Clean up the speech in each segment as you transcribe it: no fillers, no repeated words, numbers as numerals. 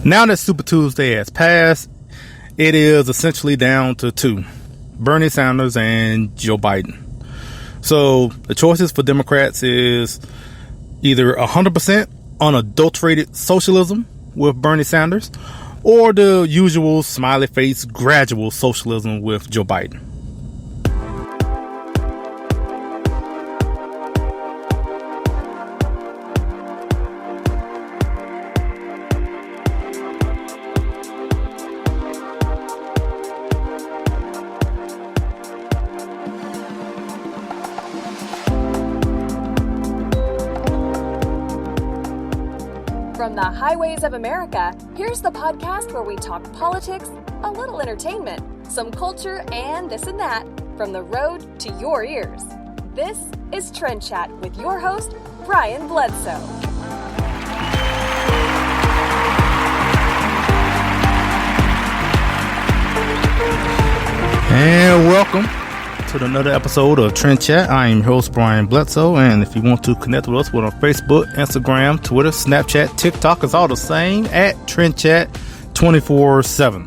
Now that Super Tuesday has passed, it is essentially down to two: Bernie Sanders and Joe Biden. So the choices for Democrats is either 100% unadulterated socialism with Bernie Sanders, or the usual smiley face gradual socialism with Joe Biden. From the highways of America, here's the podcast where we talk politics, a little entertainment, some culture, and this and that, from the road to your ears. This is Trendchat with your host, Brian Bledsoe. And welcome to another episode of Trendchat. I am your host, Brian Bledsoe, and if you want to connect with us, we're on Facebook, Instagram, Twitter, Snapchat, TikTok. It's all the same at Trendchat 24/7.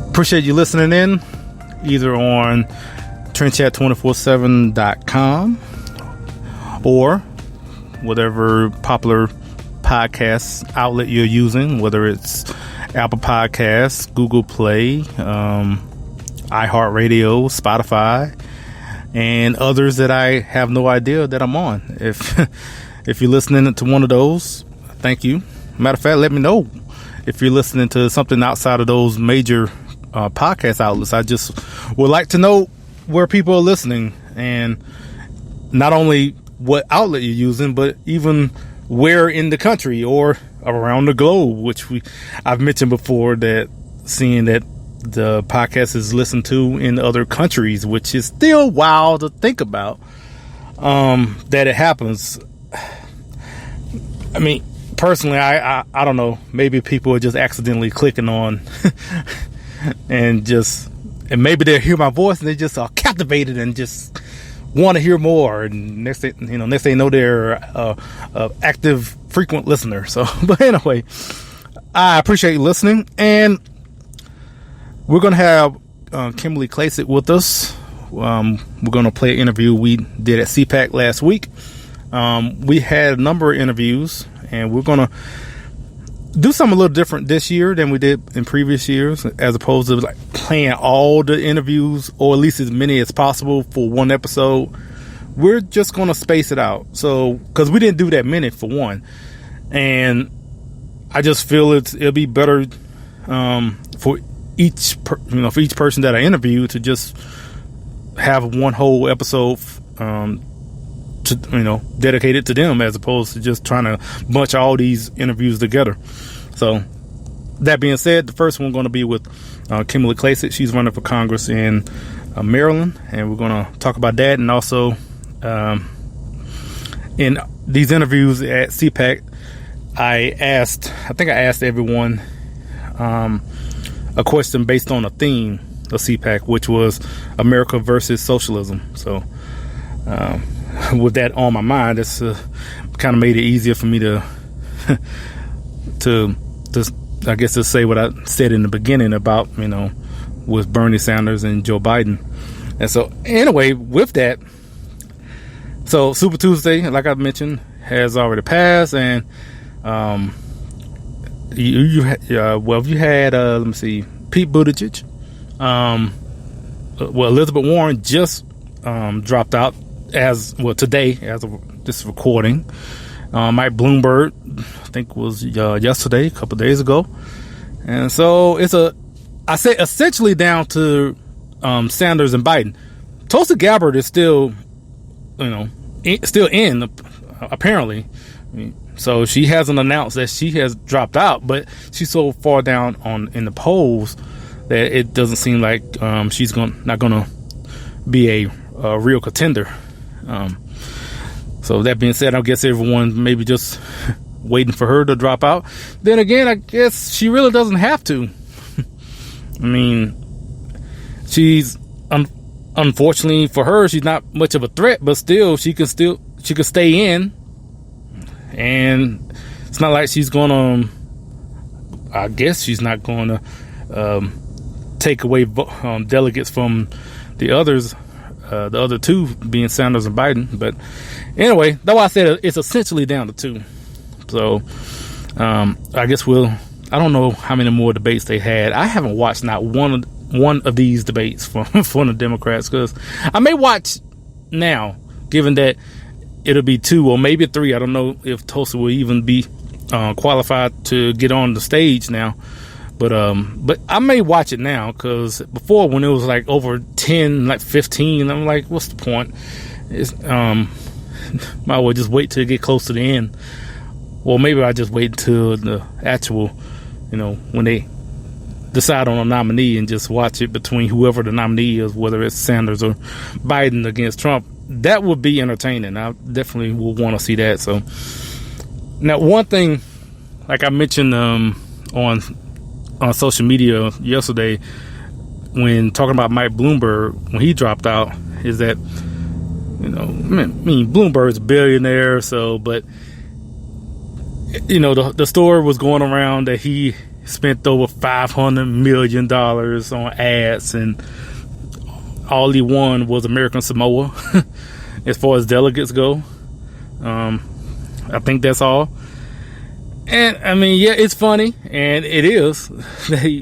Appreciate you listening in, either on Trendchat247.com or whatever popular podcast outlet you're using, whether it's Apple Podcasts, Google Play, iHeartRadio, Spotify, and others that I have no idea that I'm on. If you're listening to one of those, thank you. Matter of fact, let me know if you're listening to something outside of those major podcast outlets. I just would like to know where people are listening, and not only what outlet you're using, but even where in the country or around the globe, which I've mentioned before, that seeing that the podcast is listened to in other countries, which is still wild to think about, that it happens. I mean, personally, I don't know, maybe people are just accidentally clicking on and maybe they hear my voice and they just are captivated and just want to hear more, and next thing you know, they're active, frequent listener. So, but anyway, I appreciate you listening, and we're going to have Kimberly Klacik with us. We're going to play an interview we did at CPAC last week. We had a number of interviews, and we're going to do something a little different this year than we did in previous years, as opposed to like playing all the interviews, or at least as many as possible for one episode. We're just going to space it out. So, because we didn't do that many for one, and I just feel it'll be better for each person that I interview to just have one whole episode dedicated to them, as opposed to just trying to bunch all these interviews together. So that being said, the first one going to be with Kimberly Klacik. She's running for Congress in Maryland, and we're going to talk about that. And also in these interviews at CPAC, I think I asked everyone a question based on a theme of CPAC, which was America versus socialism. So with that on my mind, it's kind of made it easier for me to I guess to say what I said in the beginning about, with Bernie Sanders and Joe Biden. And so anyway, with that, so Super Tuesday, like I mentioned, has already passed, and you had let me see, Pete Buttigieg, Elizabeth Warren just dropped out today, as of this recording. Mike Bloomberg, I think was yesterday, a couple of days ago. And so I say essentially down to Sanders and Biden. Tulsi Gabbard is still in, apparently. So she hasn't announced that she has dropped out, but she's so far down in the polls that it doesn't seem like she's not going to be a real contender. So that being said, I guess everyone maybe just waiting for her to drop out. Then again, I guess she really doesn't have to. I mean, she's unfortunately for her, she's not much of a threat, but still she could stay in, and it's not like she's gonna I guess she's not going to take away delegates from the others, the other two being Sanders and Biden. But anyway, that's why I said it's essentially down to two. So I guess I don't know how many more debates they had. I haven't watched not one of these debates from the Democrats, because I may watch now, given that it'll be 2 or maybe 3. I don't know if Tulsi will even be qualified to get on the stage now. But I may watch it now, because before, when it was like over 10, like 15, I'm like, what's the point? It's might as well just wait till it get close to the end. Or maybe I just wait until the actual, when they decide on a nominee, and just watch it between whoever the nominee is, whether it's Sanders or Biden against Trump. That would be entertaining. I definitely will want to see that. So now, one thing, like I mentioned on social media yesterday, when talking about Mike Bloomberg, when he dropped out, is that, Bloomberg's a billionaire, but the story was going around that he spent over $500 million on ads, and all he won was American Samoa as far as delegates go. I think that's all. And it's funny, and it is. They,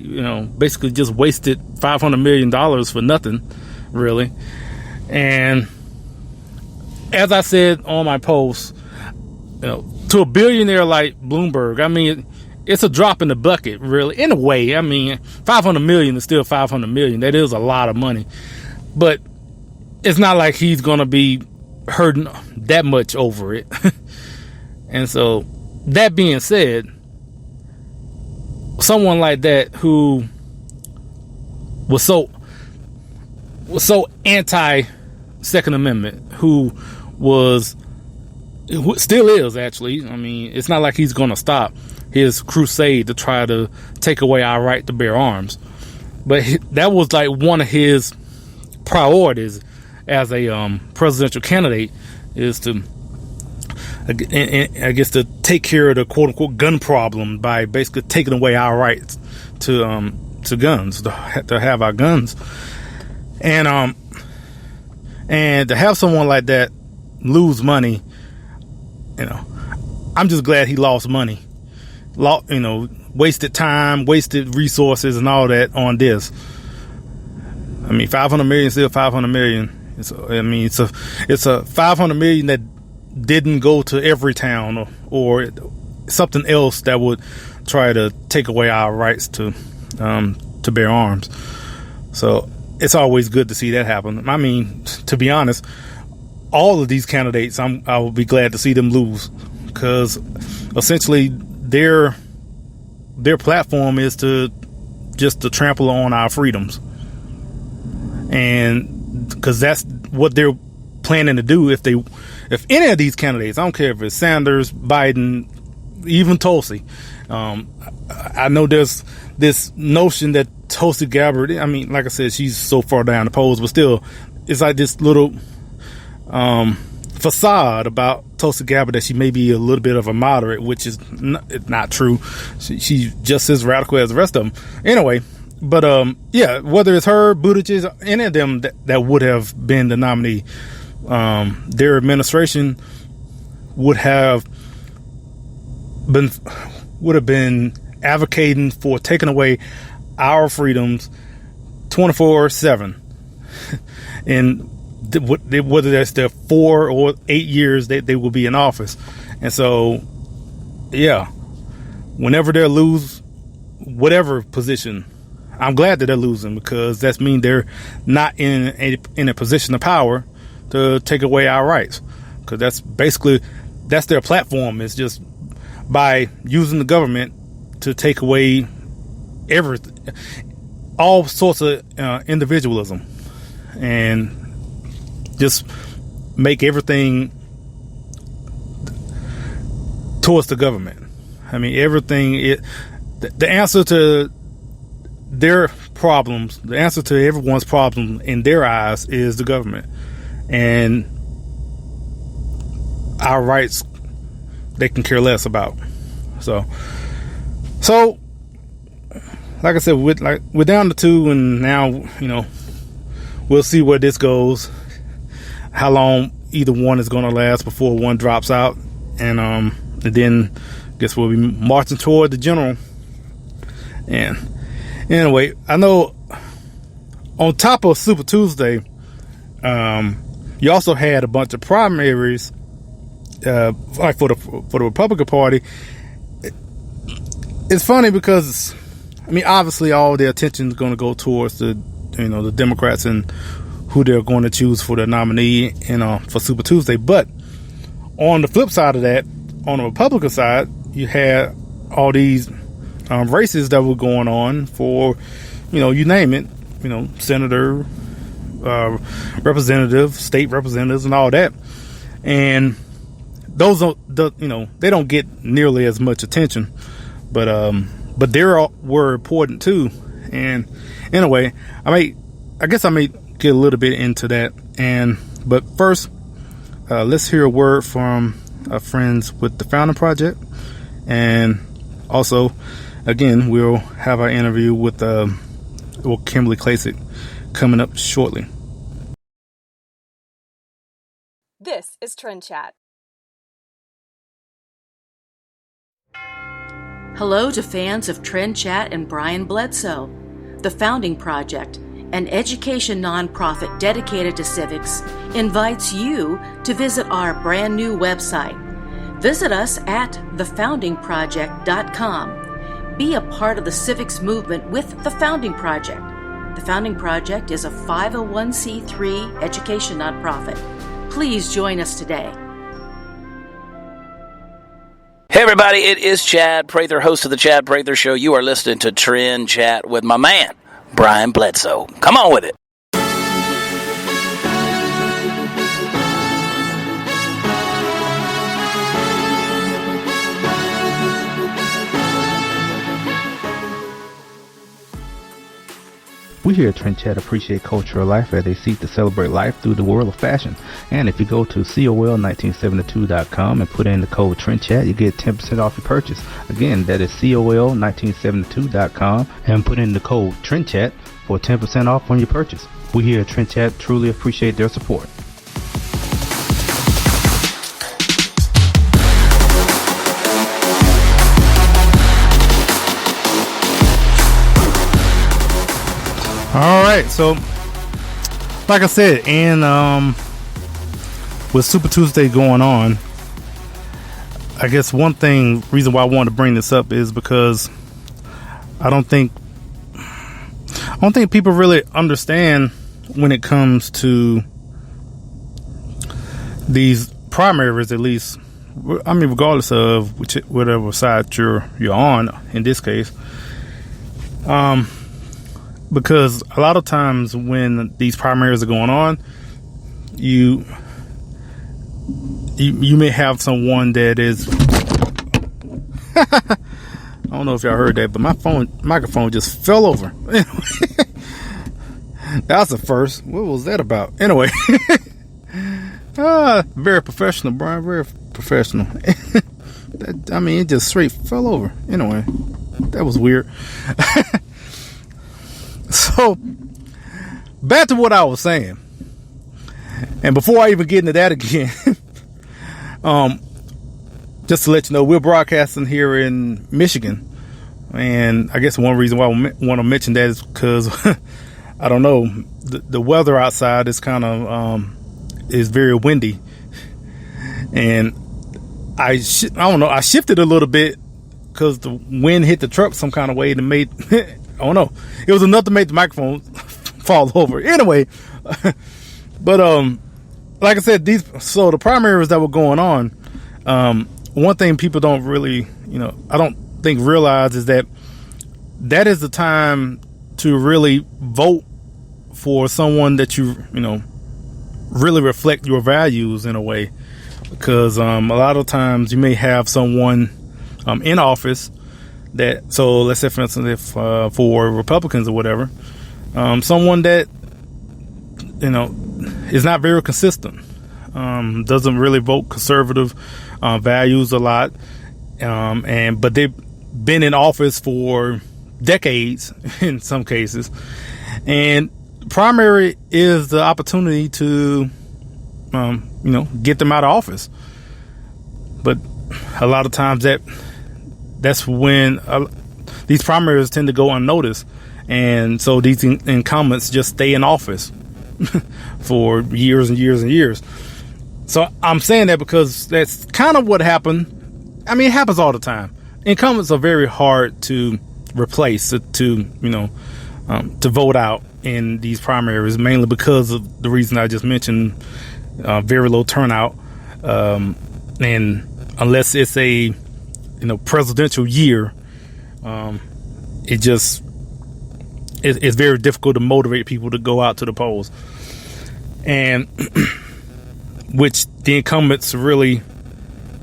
basically just wasted $500 million for nothing, really. And as I said on my post, to a billionaire like Bloomberg, it's a drop in the bucket, really. In a way, $500 million is still $500 million. That is a lot of money, but it's not like he's going to be hurting that much over it. And so, that being said, someone like that who was so anti Second Amendment, who still is, actually. It's not like he's going to stop his crusade to try to take away our right to bear arms. But that was like one of his priorities as a presidential candidate, is to, I guess, to take care of the quote unquote gun problem by basically taking away our rights to guns, to have our guns. And to have someone like that lose money, I'm just glad he lost money. Wasted time, wasted resources, and all that on this. $500 million is still $500 million. It's a $500 million that didn't go to every town or something else that would try to take away our rights to bear arms. So it's always good to see that happen. To be honest, all of these candidates, I will be glad to see them lose, because essentially their platform is to trample on our freedoms, and because that's what they're planning to do. If any of these candidates, I don't care if it's Sanders, Biden, even Tulsi, I know there's this notion that Tulsi Gabbard, like I said, she's so far down the polls, but still, it's like this little facade about Tulsi Gabbard that she may be a little bit of a moderate, which is not true. She's just as radical as the rest of them. Anyway, but whether it's her, Buttigieg, any of them that would have been the nominee, their administration would have been advocating for taking away our freedoms 24/7, and whether that's their 4 or 8 years that they will be in office. And so, whenever they lose whatever position, I'm glad that they're losing, because that means they're not in a position of power to take away our rights, because that's their platform, is just by using the government to take away everything, all sorts of individualism, and just make everything towards the government. Everything, the answer to their problems, the answer to everyone's problem in their eyes is the government, and our rights they can care less about. So like I said, we're down to 2, and now we'll see where this goes. How long either one is going to last before one drops out, and then I guess we'll be marching toward the general. And anyway, I know on top of Super Tuesday, you also had a bunch of primaries, like for the Republican Party. It's funny because, obviously all the attention is going to go towards the Democrats and who they're going to choose for their nominee for Super Tuesday. But on the flip side of that, on the Republican side, you had all these races that were going on for, you name it, senator, representative, state representatives, and all that. And those they don't get nearly as much attention, but they were important too. And anyway, I guess I may get a little bit into that. But first, let's hear a word from our friends with the Founding Project, and also, again, we'll have our interview with Kimberly Klacik coming up shortly. This is Trendchat. Hello to fans of Trendchat and Brian Bledsoe. The Founding Project, an education nonprofit dedicated to civics, invites you to visit our brand new website. Visit us at thefoundingproject.com. Be a part of the civics movement with The Founding Project. The Founding Project is a 501c3 education nonprofit. Please join us today. Hey everybody, it is Chad Prather, host of the Chad Prather Show. You are listening to Trend Chat with my man, Brian Bledsoe. Come on with it. We here at Trendchat appreciate cultural life as they seek to celebrate life through the world of fashion. And if you go to COL1972.com and put in the code Trendchat, you get 10% off your purchase. Again, that is COL1972.com and put in the code Trendchat for 10% off on your purchase. We here at Trendchat truly appreciate their support. All right, so like I said, and with Super Tuesday going on, I guess reason why I wanted to bring this up is because I don't think people really understand when it comes to these primaries, at least. Regardless of whatever side you're on in this case. Because a lot of times when these primaries are going on, you may have someone that is I don't know if y'all heard that, but my microphone just fell over. That's the first. What was that about? Anyway. Very professional, Brian. Very professional. It just straight fell over. Anyway, that was weird. So, back to what I was saying. And before I even get into that again, just to let you know, we're broadcasting here in Michigan. And I guess one reason why I want to mention that is because, I don't know, the weather outside is kind of, is very windy. And I don't know, I shifted a little bit because the wind hit the truck some kind of way and made, I don't know, it was enough to make the microphone fall over. Anyway, but like I said, the primaries that were going on, one thing people don't really, I don't think realize is that is the time to really vote for someone that you really reflect your values in a way, because a lot of times you may have someone in office so let's say, for instance, if for Republicans or whatever, someone that is not very consistent, doesn't really vote conservative values a lot, but they've been in office for decades in some cases. And primary is the opportunity to, get them out of office. But a lot of times that's when these primaries tend to go unnoticed. And so these incumbents just stay in office for years and years and years. So I'm saying that because that's kind of what happened. I mean, it happens all the time. Incumbents are very hard to replace, to vote out in these primaries, mainly because of the reason I just mentioned, very low turnout. And unless it's a, presidential year, it's very difficult to motivate people to go out to the polls. And which the incumbents really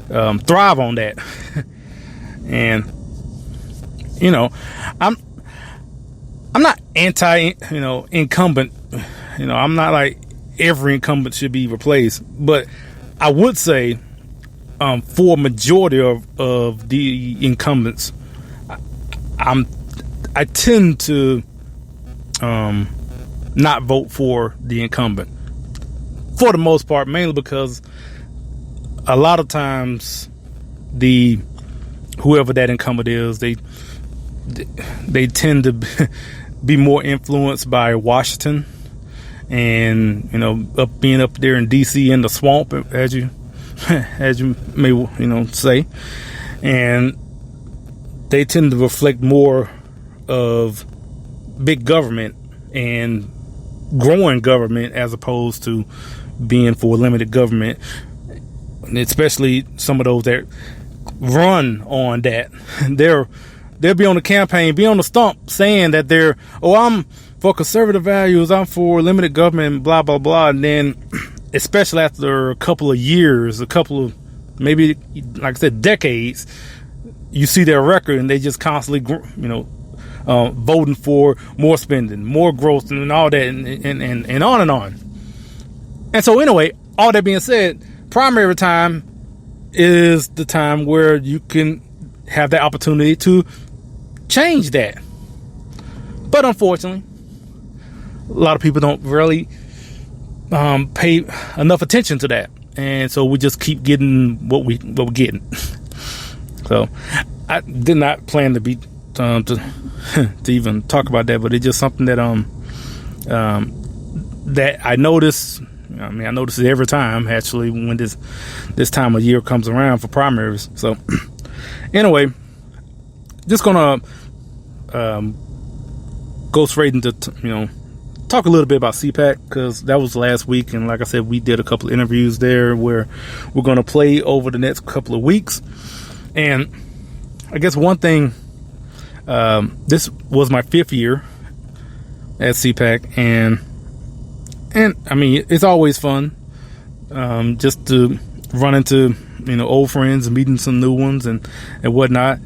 thrive on that. And I'm not anti incumbent. I'm not like every incumbent should be replaced, but I would say for a majority of the incumbents, I tend to not vote for the incumbent for the most part, mainly because a lot of times whoever that incumbent is, they tend to be more influenced by Washington and being up there in DC in the swamp, as you may say, and they tend to reflect more of big government and growing government as opposed to being for limited government. And especially some of those that run on that, they'll be on the campaign, be on the stump saying that I'm for conservative values, I'm for limited government, blah blah blah, and then especially after a couple of years, maybe like I said, decades, you see their record and they just constantly voting for more spending, more growth, and all that, and on and on. And so anyway, all that being said, primary time is the time where you can have that opportunity to change that. But unfortunately, a lot of people don't really pay enough attention to that, and so we just keep getting what we're getting. So I did not plan to be to even talk about that, but it's just something that that I notice. I mean, I notice it every time, actually, when this time of year comes around for primaries. So anyway, just gonna go straight into talk a little bit about CPAC, because that was last week, and like I said, we did a couple of interviews there where we're going to play over the next couple of weeks. And I guess one thing, this was my 5th year at CPAC, and I mean, it's always fun just to run into old friends and meeting some new ones and whatnot,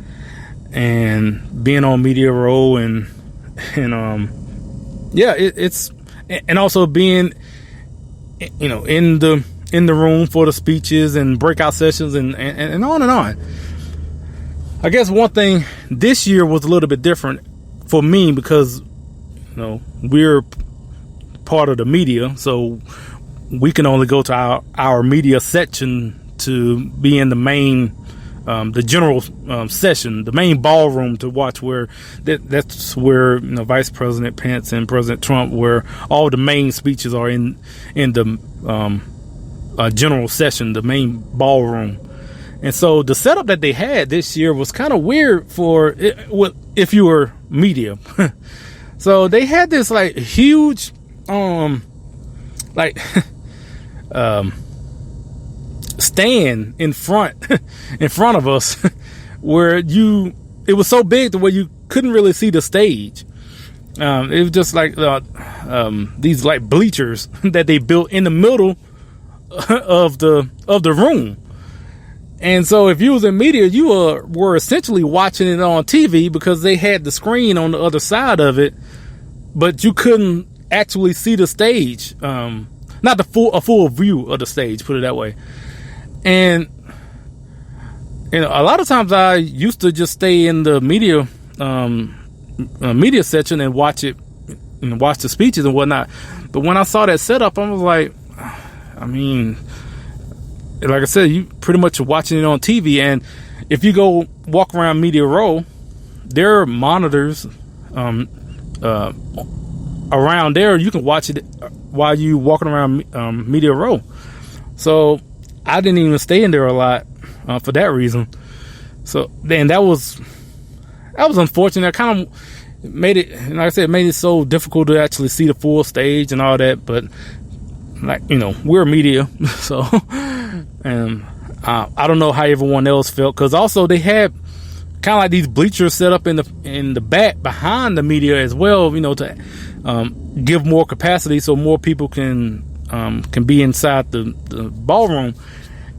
and being on Media Row and yeah, it's, and also being in the room for the speeches and breakout sessions and on and on. I guess one thing this year was a little bit different for me because we're part of the media, so we can only go to our media section to be in the main the general session, the main ballroom, to watch where that's where Vice President Pence and President Trump, where all the main speeches are in the general session, the main ballroom. And so the setup that they had this year was kind of weird for if you were media. So they had this like huge stand in front of us where it was so big to where you couldn't really see the stage. It was just like these like bleachers that they built in the middle of the room. And so if you was in media, you were essentially watching it on TV because they had the screen on the other side of it, but you couldn't actually see the stage. Not a full view of the stage, put it that way. And a lot of times I used to just stay in the media media section and watch it and watch the speeches and whatnot. But when I saw that setup, I was like, I mean, like I said, you pretty much are watching it on TV. And if you go walk around Media Row, there are monitors around there. You can watch it while you walking around Media Row. So I didn't even stay in there a lot for that reason. So then that was unfortunate. I kind of made it, like I said, made it so difficult to actually see the full stage and all that. But like, you know, we're media, so and I don't know how everyone else felt, because also they had kind of like these bleachers set up in the back behind the media as well, you know, to give more capacity so more people can be inside the ballroom.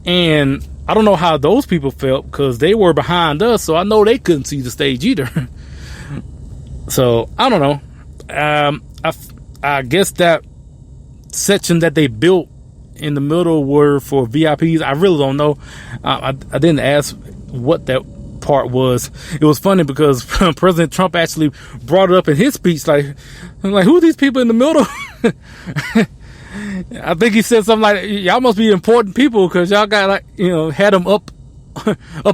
And I don't know how those people felt, because they were behind us, so I know they couldn't see the stage either. So I don't know. I guess that section that they built in the middle were for VIPs. I really don't know. I didn't ask what that part was. It was funny because President Trump actually brought it up in his speech, like who are these people in the middle? I think he said something like, y'all must be important people, because y'all got, like, you know, had them up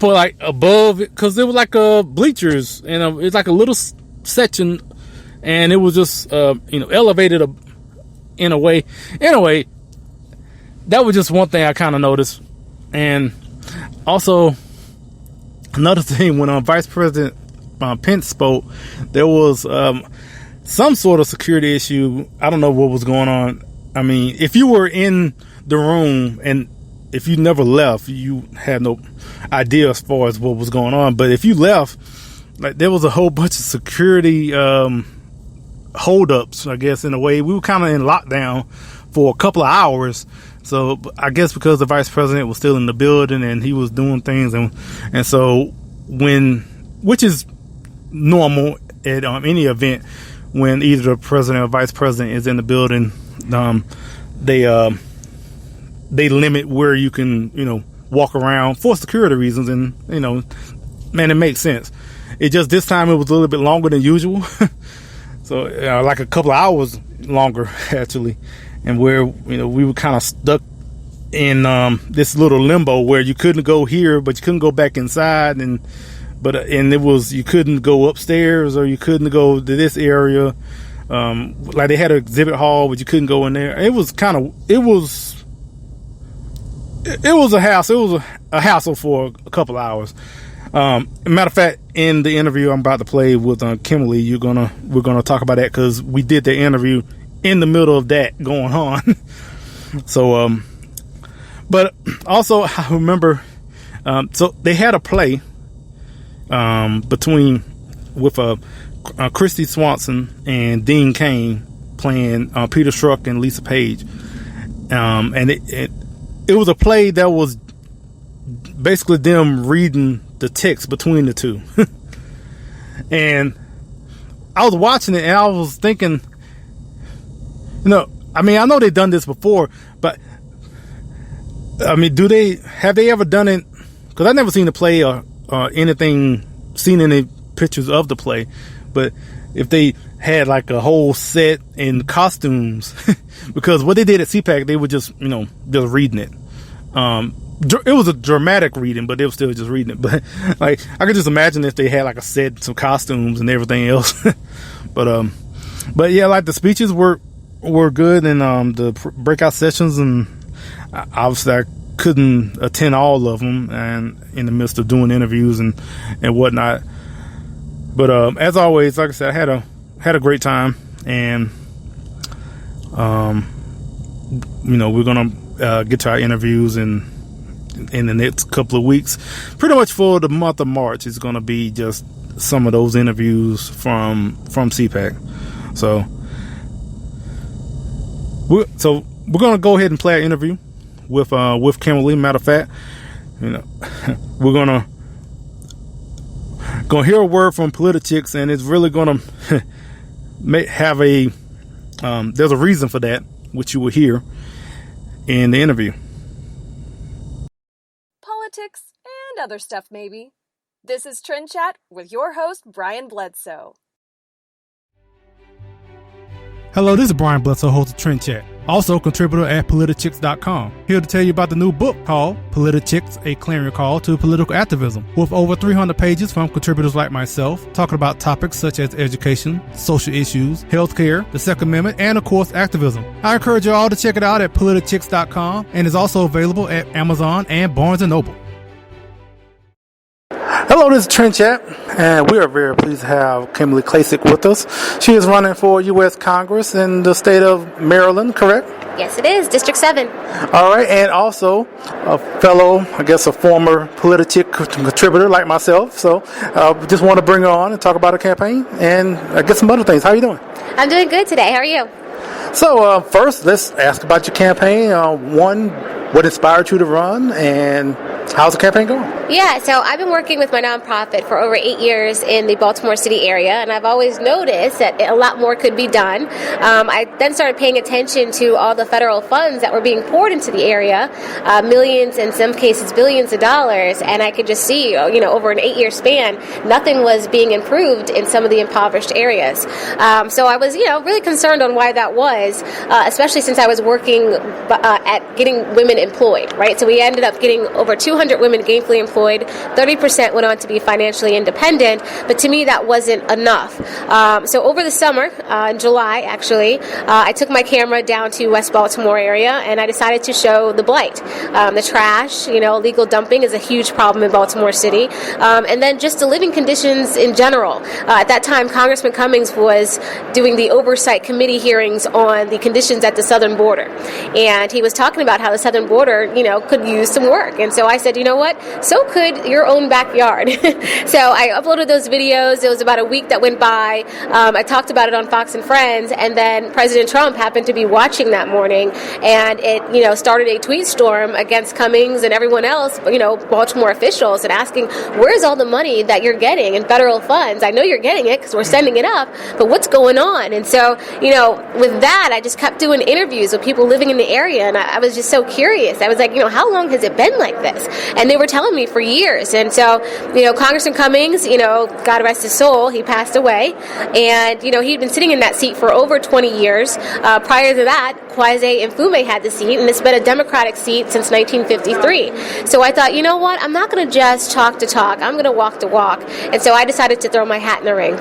like above it, because there was like bleachers, and it's like a little section, and it was just you know, elevated in a way. Anyway, that was just one thing I kind of noticed. And also another thing, when Vice President Pence spoke, there was some sort of security issue. I don't know what was going on. I mean, if you were in the room and if you never left, you had no idea as far as what was going on. But if you left, like, there was a whole bunch of security holdups, I guess, in a way. We were kind of in lockdown for a couple of hours. So I guess because the vice president was still in the building and he was doing things, and so which is normal at any event, when either the president or vice president is in the building, they limit where you can, you know, walk around for security reasons. And, you know, man, it makes sense. It just, this time it was a little bit longer than usual. So like a couple of hours longer, actually. And where, you know, we were kind of stuck in this little limbo where you couldn't go here, but you couldn't go back inside. And it was, you couldn't go upstairs, or you couldn't go to this area. Like, they had an exhibit hall, but you couldn't go in there. It was a hassle. It was a hassle for a couple of hours. Matter of fact, in the interview I'm about to play with Kimberly, we're gonna talk about that, because we did the interview in the middle of that going on. So, but also I remember, so they had a play with Christy Swanson and Dean Cain playing Peter Strzok and Lisa Page, and it was a play that was basically them reading the text between the two. And I was watching it and I was thinking, you know, I mean, I know they've done this before, but I mean, have they ever done it? Because I've never seen the play or seen any pictures of the play. But if they had like a whole set in costumes, because what they did at CPAC, they were just, you know, just reading it. It was a dramatic reading, but they were still just reading it. But like, I could just imagine if they had like a set, some costumes and everything else. But yeah, like, the speeches were good, and the breakout sessions, and obviously I couldn't attend all of them, and in the midst of doing interviews and whatnot. But as always, like I said, I had a great time, and you know, we're gonna get to our interviews in the next couple of weeks. Pretty much for the month of March, it's gonna be just some of those interviews from CPAC. So we're gonna go ahead and play our interview with Kimberly. Matter of fact, you know, we're gonna hear a word from Politics, and it's really gonna have there's a reason for that, which you will hear in the interview. Politics and other stuff, maybe. This is Trend Chat with your host, Brian Bledsoe. Hello, this is Brian Bledsoe, host of Trendchat. Also, contributor at politichicks.com. Here to tell you about the new book called Politichicks, A Clarion Call to Political Activism, with over 300 pages from contributors like myself, talking about topics such as education, social issues, healthcare, the Second Amendment, and of course, activism. I encourage you all to check it out at politichicks.com, and is also available at Amazon and Barnes & Noble. Hello, this is Trendchat, and we are very pleased to have Kimberly Klacik with us. She is running for U.S. Congress in the state of Maryland, correct? Yes, it is. District 7. All right, and also a fellow, I guess a former Politichick contributor like myself. So just want to bring her on and talk about her campaign and I guess some other things. How are you doing? I'm doing good today. How are you? So first, let's ask about your campaign. One, what inspired you to run, and how's the campaign going? Yeah, so I've been working with my nonprofit for over 8 years in the Baltimore City area, and I've always noticed that a lot more could be done. I then started paying attention to all the federal funds that were being poured into the area, millions, in some cases billions of dollars, and I could just see, over an 8-year span, nothing was being improved in some of the impoverished areas. So I was, really concerned on why that was, especially since I was working at getting women employed, right? So we ended up getting over 200 women gainfully employed. 30% went on to be financially independent, but to me that wasn't enough. So over the summer, in July actually, I took my camera down to West Baltimore area and I decided to show the blight. The trash, illegal dumping is a huge problem in Baltimore City. And then just the living conditions in general. At that time, Congressman Cummings was doing the oversight committee hearings on the conditions at the southern border. And he was talking about how the southern border, could use some work. And so I said, you know what? So could your own backyard. So I uploaded those videos. It was about a week that went by. I talked about it on Fox and Friends, and then President Trump happened to be watching that morning, and it, started a tweet storm against Cummings and everyone else, Baltimore officials, and asking, where's all the money that you're getting in federal funds? I know you're getting it because we're sending it up, but what's going on? And so, with that, I just kept doing interviews with people living in the area, and I was just so curious. I was like, how long has it been like this? And they were telling me for years. And so, Congressman Cummings, God rest his soul, he passed away. And, he'd been sitting in that seat for over 20 years. Prior to that, Kwasi Mfume had the seat, and it's been a Democratic seat since 1953. So I thought, you know what, I'm not going to just talk to talk, I'm going to walk the walk. And so I decided to throw my hat in the ring.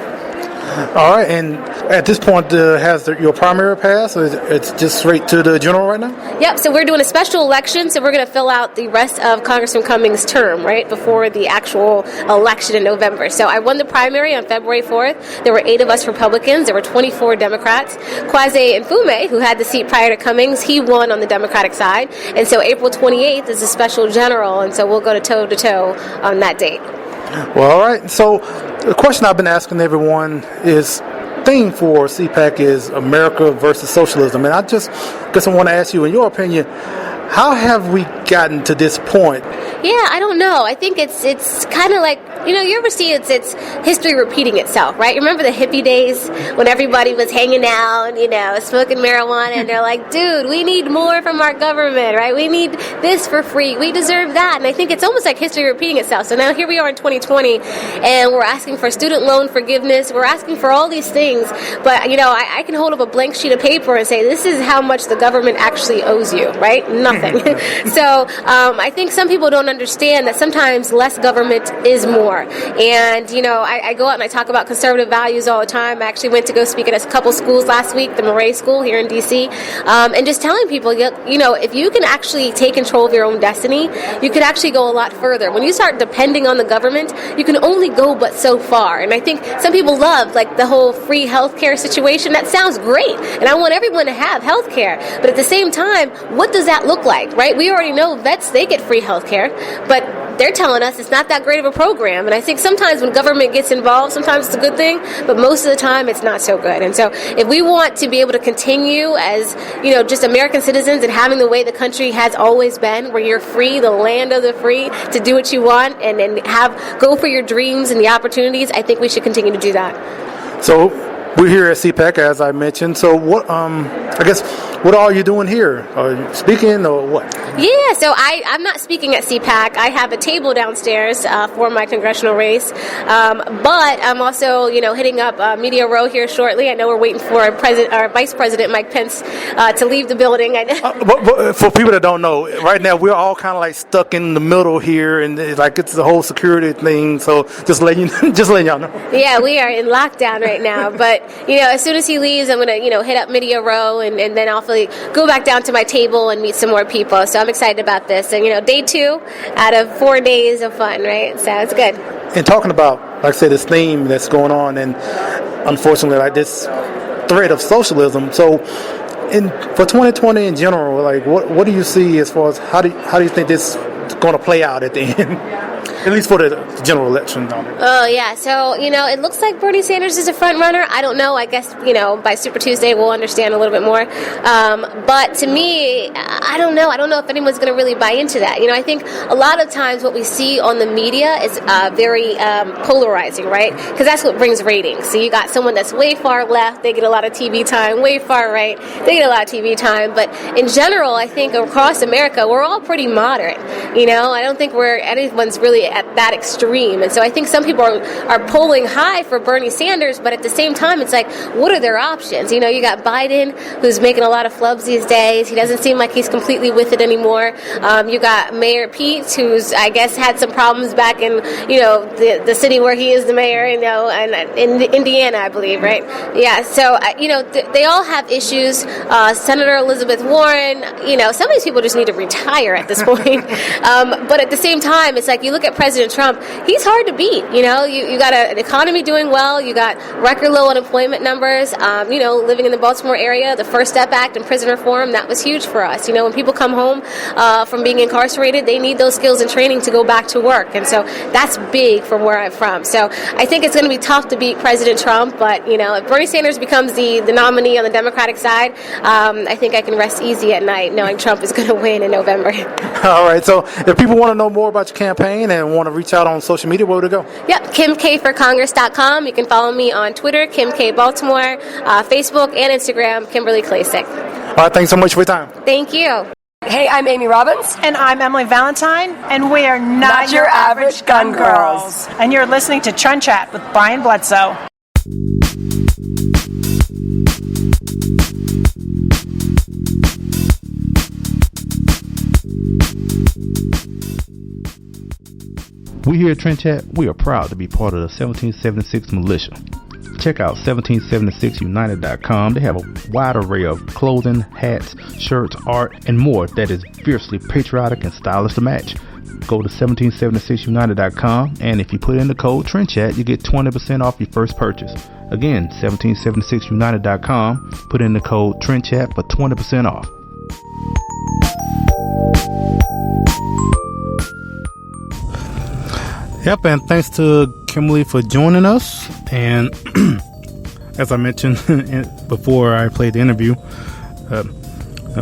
All right, and at this point, has your primary passed, or it's just straight to the general right now? Yep, so we're doing a special election, so we're going to fill out the rest of Congressman Cummings' term, right, before the actual election in November. So I won the primary on February 4th. There were 8 of us Republicans. There were 24 Democrats. Kwasi Mfume, who had the seat prior to Cummings, he won on the Democratic side. And so April 28th is a special general, and so we'll go toe-to-toe on that date. Well, all right. So the question I've been asking everyone is, theme for CPAC is America versus socialism. And I just guess I want to ask you, in your opinion, how have we gotten to this point? Yeah, I don't know. I think it's kind of like, you ever see it's history repeating itself, right? Remember the hippie days when everybody was hanging out, smoking marijuana, and they're like, dude, we need more from our government, right? We need this for free. We deserve that. And I think it's almost like history repeating itself. So now here we are in 2020, and we're asking for student loan forgiveness. We're asking for all these things. But, I can hold up a blank sheet of paper and say, this is how much the government actually owes you, right? Nothing. So I think some people don't understand that sometimes less government is more. And, I go out and I talk about conservative values all the time. I actually went to go speak at a couple schools last week, the Murray School here in D.C., and just telling people, if you can actually take control of your own destiny, you could actually go a lot further. When you start depending on the government, you can only go but so far. And I think some people love, the whole free healthcare situation. That sounds great, and I want everyone to have healthcare. But at the same time, what does that look like, right? We already know vets, they get free healthcare, but they're telling us it's not that great of a program. And I think sometimes when government gets involved, sometimes it's a good thing, but most of the time it's not so good. And so if we want to be able to continue as, just American citizens and having the way the country has always been, where you're free, the land of the free, to do what you want and go for your dreams and the opportunities, I think we should continue to do that. So we're here at CPAC, as I mentioned. So what? I guess what are you doing here? Are you speaking or what? Yeah, so I'm not speaking at CPAC. I have a table downstairs for my congressional race, but I'm also, hitting up Media Row here shortly. I know we're waiting for our Vice President Mike Pence to leave the building. But for people that don't know, right now we're all kind of like stuck in the middle here, and it's the whole security thing. So just letting y'all know. Yeah, we are in lockdown right now. But as soon as he leaves, I'm gonna hit up Media Row, and then I'll go back down to my table and meet some more people. So I'm excited about this. And day 2 out of 4 days of fun, right? So it's good. And talking about, like I said, this theme that's going on, and unfortunately, like this threat of socialism. So, for 2020 in general, like what do you see as far as how do you think this is going to play out at the end? At least for the general election. Oh, yeah. So, it looks like Bernie Sanders is a front runner. I don't know. I guess, by Super Tuesday we'll understand a little bit more. But to me, I don't know. I don't know if anyone's going to really buy into that. I think a lot of times what we see on the media is very polarizing, right? Because that's what brings ratings. So you got someone that's way far left, they get a lot of TV time. Way far right, they get a lot of TV time. But in general, I think across America, we're all pretty moderate. I don't think anyone's really at that extreme. And so I think some people are polling high for Bernie Sanders, but at the same time, it's like, what are their options? You got Biden, who's making a lot of flubs these days. He doesn't seem like he's completely with it anymore. You got Mayor Pete, who's, I guess, had some problems back in, the city where he is the mayor, and in Indiana, I believe, right? Yeah, so, they all have issues. Senator Elizabeth Warren, some of these people just need to retire at this point. But at the same time, it's like, you look at President Trump, he's hard to beat. You got an economy doing well, you got record low unemployment numbers, living in the Baltimore area, the First Step Act and prison reform, that was huge for us. When people come home from being incarcerated, they need those skills and training to go back to work. And so that's big from where I'm from. So I think it's going to be tough to beat President Trump, but, if Bernie Sanders becomes the nominee on the Democratic side, I think I can rest easy at night knowing Trump is going to win in November. All right, so if people want to know more about your campaign and want to reach out on social media, where would it go? Yep, KimKForCongress.com. You can follow me on Twitter, Kim K Baltimore, Facebook and Instagram, Kimberly Klacik. All right, thanks so much for your time. Thank you. Hey, I'm Amy Robbins. And I'm Emily Valentine. And we are not your average gun girls. And you're listening to Trendchat with Brian Bledsoe. We here at Trendchat, we are proud to be part of the 1776 militia. Check out 1776united.com. They have a wide array of clothing, hats, shirts, art, and more that is fiercely patriotic and stylish to match. Go to 1776united.com, and if you put in the code Trendchat, you get 20% off your first purchase. Again, 1776united.com. Put in the code Trendchat for 20% off. Yep, and thanks to Kimberly for joining us. And as I mentioned before I played the interview,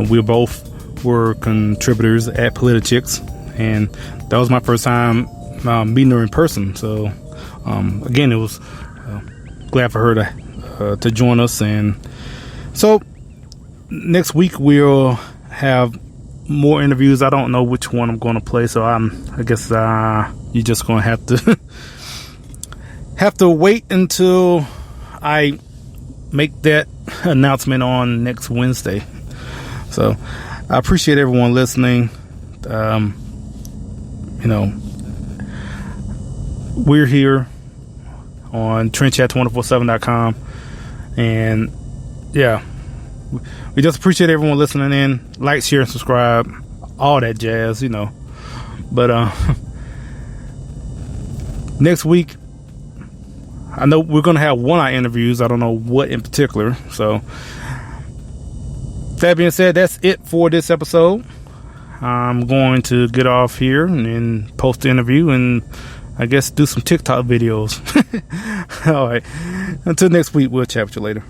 we both were contributors at Politichicks, and that was my first time meeting her in person. So again, it was glad for her to join us. And so next week we'll have more interviews. I don't know which one I'm going to play, so I guess you're just going to have to wait until I make that announcement on next Wednesday. So I appreciate everyone listening. We're here on Trendchat247.com, and yeah, we just appreciate everyone listening in. Like, share, and subscribe, all that jazz, But next week, I know we're going to have one-hour interviews. I don't know what in particular. So that being said, that's it for this episode. I'm going to get off here and post the interview and I guess do some TikTok videos. All right. Until next week, we'll chat with you later.